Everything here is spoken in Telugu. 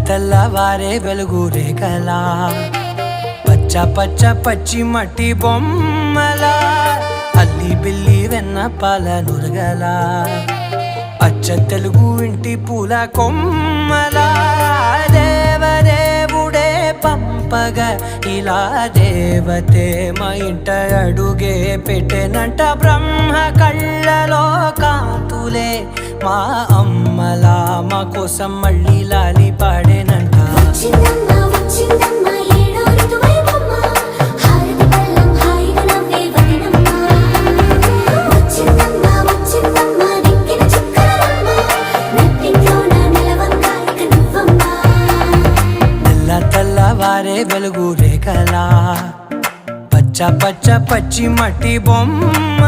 తెల్లవారే వెలుగు రేఖలా పచ్చ పచ్చ పచ్చి మట్టి బొమ్మలా అల్లి బిల్లి వెన్న పాల నురగలా అచ్చ తెలుగు ఇంటి పూల కొమ్మలా దేవదేవుడే పంపగా ఇలా దేవతే మా ఇంట అడుగే పెట్టెనంట బ్రహ్మ కళ్ళలో కాంతులే మా అమ్మలా మా కోసం మళ్ళీ లాలి పాడేనంట తెల్లవారే వెలుగు రేఖలా పచ్చ పచ్చ పచ్చి మట్టి బొమ్మ